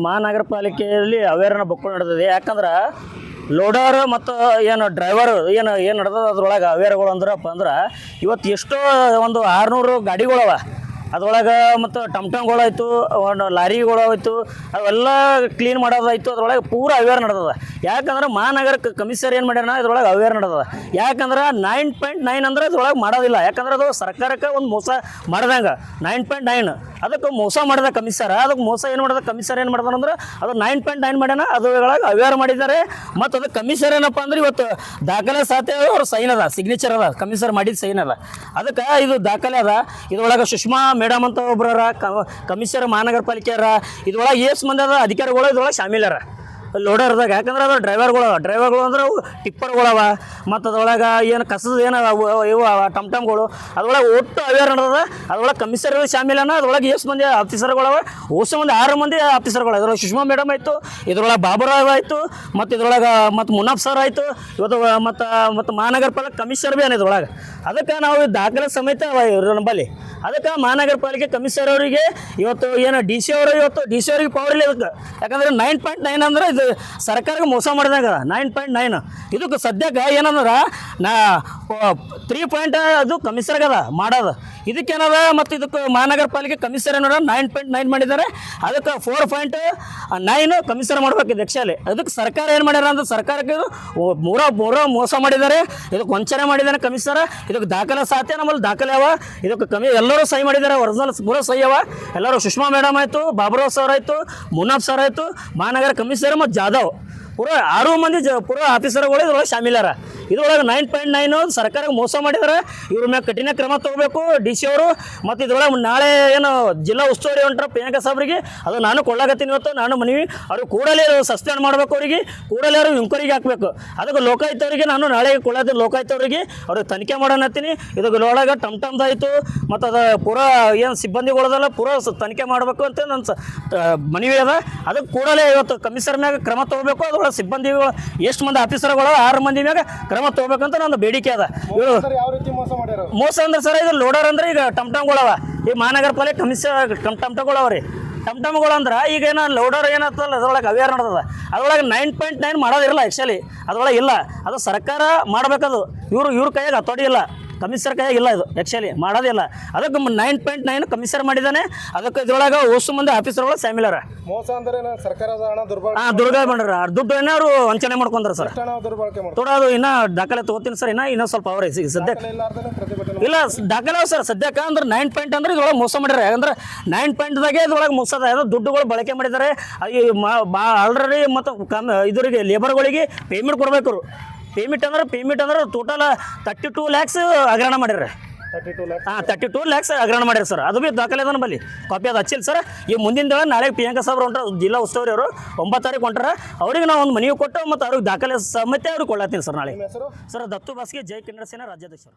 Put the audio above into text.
ಮಹಾನಗರ ಪಾಲಿಕೆಯಲ್ಲಿ ಅವೇರ್ನ ಬುಕ್ಕು ನಡೆದಿದೆ. ಯಾಕಂದ್ರೆ ಲೋಡರ್ ಮತ್ತು ಏನು ಡ್ರೈವರ್ ಏನು ನಡೆದದ ಅದ್ರೊಳಗೆ ಅವೇರ್ಗಳು ಅಂದ್ರೆ ಇವತ್ತು ಎಷ್ಟೋ ಒಂದು 600 ಗಾಡಿಗಳವ ಅದ್ರೊಳಗೆ ಮತ್ತು ಟಮ್ಟಮ್ಗಳಾಯ್ತು, ಒಂದು ಲಾರಿಗಳು ಆಯಿತು, ಅವೆಲ್ಲ ಕ್ಲೀನ್ ಮಾಡೋದಾಯ್ತು. ಅದ್ರೊಳಗೆ ಪೂರ ಅವೇರ್ ನಡೆದದ. ಯಾಕಂದ್ರೆ ಮಹಾನಗರ ಕಮಿಷನರ್ ಏನು ಮಾಡ್ಯಾರ ಇದ್ರೊಳಗೆ ಅವೇರ್ ನಡೆದದ. ಯಾಕಂದ್ರೆ 9.9 ಅಂದ್ರೆ ಇದ್ರೊಳಗೆ ಮಾಡೋದಿಲ್ಲ. ಯಾಕಂದ್ರೆ ಅದು ಸರ್ಕಾರಕ್ಕೆ ಒಂದು ಮೋಸ ಮಾಡ್ದಂಗೆ 9.9 ಅದಕ್ಕೆ ಮೋಸ ಮಾಡಿದ ಕಮಿಷನರ್. ಅದಕ್ಕೆ ಮೋಸ ಏನು ಮಾಡಿದ ಕಮಿಷನರ್ ಏನು ಮಾಡ್ದಾನಂದ್ರೆ ಅದು 9.9 ಮಾಡ್ಯಾನ. ಅದ್ರೊಳಗೆ ಅವೇರ್ ಮಾಡಿದ್ದಾರೆ. ಮತ್ತು ಅದು ಕಮಿಷನರ್ ಏನಪ್ಪ ಅಂದ್ರೆ ಇವತ್ತು ದಾಖಲೆ ಸಾಥೆ ಅವ್ರ ಸೈನ್ ಅದ, ಸಿಗ್ನೇಚರ್ ಅದ, ಕಮಿಷನರ್ ಮಾಡಿದ ಸೈನ್ ಅದ. ಅದಕ್ಕೆ ಇದು ದಾಖಲೆ ಅದ. ಇದ್ರೊಳಗೆ ಸುಷ್ಮಾ ಮೇಡಮ್ ಅಂತ ಒಬ್ಬರ ಕಮಿಷನರ್ ಮಹಾನಗರ ಪಾಲಿಕೆ ಅರ. ಇದ್ರೊಳಗೆ ಎಷ್ಟು ಮಂದಿ ಅದ ಅಧಿಕಾರಿಗಳು ಇದ್ರೊಳಗೆ ಶಾಮೀಲರ ಲೋಡರ್ದಾಗ. ಯಾಕಂದ್ರೆ ಅದು ಡ್ರೈವರ್ಗಳು ಅಂದ್ರೆ ಅವು ಟಿಪ್ಪರ್ಗಳವ. ಮತ್ತು ಅದ್ರೊಳಗೆ ಏನು ಕಸದ ಏನು ಇವು ಟಮ್ಟಮ್ಗಳು ಅದ್ರೊಳಗೆ ಒಟ್ಟು ಅವೇರ್ ನಡೆದ. ಅದ್ರೊಳಗೆ ಕಮಿಷನರ್ ಶಾಮೀಲನ. ಅದ್ರೊಳಗೆ ಎಷ್ಟು ಮಂದಿ ಆಫೀಸರ್ಗಳವ, ಓಸು ಮಂದಿ 6 ಮಂದಿ ಆಫೀಸರ್ಗಳು. ಇದ್ರೊಳಗೆ ಸುಷ್ಮಾ ಮೇಡಮ್ ಆಯಿತು, ಇದ್ರೊಳಗೆ ಬಾಬುರಾವ್ ಆಯಿತು, ಮತ್ತು ಇದ್ರೊಳಗೆ ಮತ್ತು ಮುನಾಫ್ ಸರ್ ಆಯಿತು, ಇವತ್ತು ಮತ್ತು ಮಹಾನಗರ ಪಾಲಿಕೆ ಕಮಿಷನರ್ ಭೀ ಇದ್ರೊಳಗೆ. ಅದಕ್ಕೆ ನಾವು ದಾಖಲೆ ಸಮೇತ ನಂಬಲ್ಲಿ. ಅದಕ್ಕೆ ಮಹಾನಗರ ಪಾಲಿಕೆ ಕಮಿಷನರ್ ಅವರಿಗೆ ಇವತ್ತು ಏನು ಡಿ ಸಿ ಅವರಿಗೆ ಪವರ್ ಇಲ್ಲ ಇದಕ್ಕೆ. ಯಾಕಂದರೆ 9.9 ಅಂದ್ರೆ ಇದು ಸರ್ಕಾರಕ್ಕೆ ಮೋಸ ಮಾಡಿದಾಗ 9.9 ಇದಕ್ಕೆ ಸದ್ಯಕ್ಕೆ ಏನಂದ್ರೆ 3 ಅದು ಕಮಿಷನರ್ಗೆ ಅದ ಮಾಡೋದು. ಇದಕ್ಕೇನದ ಮತ್ತು ಇದಕ್ಕೆ ಮಹಾನಗರ ಪಾಲಿಕೆ ಕಮಿಷನರ್ ಏನಾರ 9.9 ಮಾಡಿದ್ದಾರೆ. ಅದಕ್ಕೆ 4.9 ಕಮಿಷನರ್ ಮಾಡ್ಬೇಕಿದೆ ಆ್ಯಕ್ಚುಲಿ. ಅದಕ್ಕೆ ಸರ್ಕಾರ ಏನು ಮಾಡ್ಯಾರ ಅಂದ್ರೆ ಸರ್ಕಾರಕ್ಕೆ ಇದು ಮೂರ ಮೋಸ ಮಾಡಿದ್ದಾರೆ. ಇದಕ್ಕೆ ವಂಚನೆ ಮಾಡಿದ್ದಾನೆ ಕಮಿಷನರ್. ಇದಕ್ಕೆ ದಾಖಲೆ ಸಾಧ್ಯ ನಮ್ಮಲ್ಲಿ ದಾಖಲೆ ಅವ. ಇದಕ್ಕೆ ಎಲ್ಲರೂ ಸಹಿ ಮಾಡಿದ್ದಾರೆ, ಒರಿಜಿನಲ್ ಪೂರ ಸಹಿ ಅವ. ಎಲ್ಲರೂ ಸುಷ್ಮಾ ಮೇಡಮ್ ಆಯಿತು, ಬಾಬುರಾವ್ ಸರ್ ಆಯಿತು, ಮುನಾಫ್ ಸರ್ ಆಯಿತು, ಮಹಾನಗರ ಕಮಿಷನರ್ ಮತ್ತು ಜಾಧವ್ ಪೂರ 6 ಮಂದಿ ಪೂರ ಆಫೀಸರ್ಗಳು ಇದ್ರೊಳಗೆ ಶಾಮೀಲಾರ. ಇದ್ರೊಳಗೆ 9.9 ಸರ್ಕಾರಕ್ಕೆ ಮೋಸ ಮಾಡಿದ್ದಾರೆ. ಇವ್ರ ಮ್ಯಾಗ ಕಠಿಣ ಕ್ರಮ ತಗೋಬೇಕು ಡಿ ಸಿ ಅವರು. ಮತ್ತು ಇದ್ರೊಳಗೆ ನಾಳೆ ಏನು ಜಿಲ್ಲಾ ಉಸ್ತುವಾರಿ ಹೊಂಟ್ರ ಪ್ರಿಯಾಂಕಾ ಸಾಬ್ರಿಗೆ ಅದು ನಾನು ಕೊಳ್ಳಾಕತ್ತೀನಿ. ಇವತ್ತು ನಾನು ಮನವಿ ಅವ್ರಿಗೆ ಕೂಡಲೇ ಸಸ್ಪೆಂಡ್ ಮಾಡಬೇಕು. ಅವರಿಗೆ ಕೂಡಲೇ ಅವ್ರಿಗೆ ಇಂಕ್ವೈರಿಗೆ ಹಾಕಬೇಕು. ಅದಕ್ಕೆ ಲೋಕಾಯುಕ್ತವರಿಗೆ ನಾನು ನಾಳೆ ಕೊಳ್ಳಾತೀನಿ. ಲೋಕಾಯುಕ್ತವರಿಗೆ ಅವ್ರಿಗೆ ತನಿಖೆ ಮಾಡೋಣತ್ತೀನಿ. ಇದಕ್ಕೆ ಒಳಗೆ ಟಮ್ಟಮ್ದಾಯಿತು ಮತ್ತು ಅದು ಪೂರ ಏನು ಸಿಬ್ಬಂದಿಗಳದಲ್ಲ ಪೂರ ತನಿಖೆ ಮಾಡಬೇಕು ಅಂತ ನನ್ನ ಮನವಿ ಅದ. ಅದಕ್ಕೆ ಕೂಡಲೇ ಇವತ್ತು ಕಮಿಷನರ್ ಮ್ಯಾಗ ಕ್ರಮ ತಗೋಬೇಕು. ಅದ್ರೊಳಗೆ ಸಿಬ್ಬಂದಿಗಳು ಎಷ್ಟು ಮಂದಿ ಆಫೀಸರ್ಗಳು 6 ಮಂದಿ ಮ್ಯಾಗ ಕ್ರಮ ತಗೋಬೇಕಂತ ನನ್ನ ಬೇಡಿಕೆ ಅದ. ಮೋಸ ಅಂದ್ರೆ ಸರ್ ಇದು ಲೋಡರ್ ಅಂದ್ರೆ ಈಗ ಟಮ್ಟಮ್ಗಳವ. ಈ ಮಹಾನಗರ ಪಾಲಿಕೆ ಕಮಿಷನರ್ ಟಮ್ಟಮ್ಗಳು ಅವ್ರಿ. ಟಮ್ಟಮ್ಗಳು ಅಂದ್ರೆ ಈಗ ಏನೋ ಲೋಡರ್ ಏನತ್ತಲ್ಲ ಅದ್ರೊಳಗೆ ಅವೇರ್ ನಡೆದದ. ಅದ್ರೊಳಗೆ 9.9 ಮಾಡೋದಿರಲ್ಲ ಆ್ಯಕ್ಚುಲಿ. ಅದ್ರೊಳಗೆ ಇಲ್ಲ, ಅದು ಸರ್ಕಾರ ಮಾಡಬೇಕದು. ಇವ್ರ ಕೈಯಾಗ ಹತೋಟಿ ಇಲ್ಲ, ಕಮಿಷನರ್ ಕೈಯಾಗ ಇಲ್ಲ. ಇದು ಆ್ಯಕ್ಚುಲಿ ಮಾಡೋದಿಲ್ಲ. ಅದಕ್ಕೆ 9.9 ಕಮಿಷನರ್ ಮಾಡಿದ್ದಾನೆ. ಅದಕ್ಕೆ ಇದ್ರೊಳಗೆ ಓಸು ಮಂದಿ ಆಫೀಸರ್ಗಳು ಶಾಮೀಲಾರ. ಮೋಸ ಅಂದ್ರೆ ಸರ್ಕಾರದ ಹಣ ದುರ್ಬಳಕೆ ಮಾಡ್ಯಾರ. ದುಡ್ಡು ಏನೋ ಅವರು ವಂಚನೆ ಮಾಡ್ಕೊಂಡ್ರ ಸರ್. ಅದು ಇನ್ನೂ ದಾಖಲೆ ತಗೋತೀನಿ ಸರ್. ಇನ್ನೂ ಸ್ವಲ್ಪ ಅವ್ರೆ ಸದ್ಯಕ್ಕೆ ಇಲ್ಲ ದಾಖಲೆ ಸರ್ ಸದ್ಯಕ್ಕೆ. ಅಂದ್ರೆ 9 ಅಂದ್ರೆ ಇದ್ರೊಳಗೆ ಮೋಸ ಮಾಡ್ಯಾರ. ಯಾಕಂದ್ರೆ 9 ಇದ್ರೊಳಗೆ ಮೋಸ ಅದ. ದುಡ್ಡುಗಳು ಬಳಕೆ ಮಾಡಿದ್ದಾರೆ. ಆಲ್ರೆಡಿ ಮತ್ತು ಇದರಿಗೆ ಲೇಬರ್ಗಳಿಗೆ ಪೇಮೆಂಟ್ ಕೊಡ್ಬೇಕು. ಪೇಮೆಂಟ್ ಅಂದ್ರೆ ಟೋಟಲ್ 32 lakhs ಹಗರಣ ಮಾಡ್ಯಾರ. 32 lakhs ಹಗರಣ ಮಾಡ್ಯಾರ ಸರ್. ಅದು ಭೀ ದಾಖಲೆ ಅದ ನಮ್ಮಲ್ಲಿ. ಕಾಪಿ ಅದು ಹಚ್ಚಿಲ್ಲ ಸರ್. ಈ ಮುಂದಿನ ದಿನ ನಾಳೆ ಪ್ರಿಯಾಂಕಾ ಸಾಬ್ರು ಹೊಂಟ್ರ ಜಿಲ್ಲಾ ಉಸ್ತುವಾರಿ ಅವರು 9 ತಾರೀಕು ಹೊಂಟಾರ. ಅವ್ರಿಗೆ ನಾವು ಒಂದು ಮನವಿ ಕೊಟ್ಟು ಮತ್ತು ಅವ್ರಿಗೆ ದಾಖಲೆ ಸಮೇತ ಅವ್ರಿಗೆ ಕೊಳ್ಳತ್ತೀನಿ ಸರ್ ನಾಳೆ. ಸರ್ ದತ್ತು ಬಾಸ್ಗೆ ಜೈ ಕನ್ನಡ ಸೇನಾ ರಾಜ್ಯಾಧ್ಯಕ್ಷರು.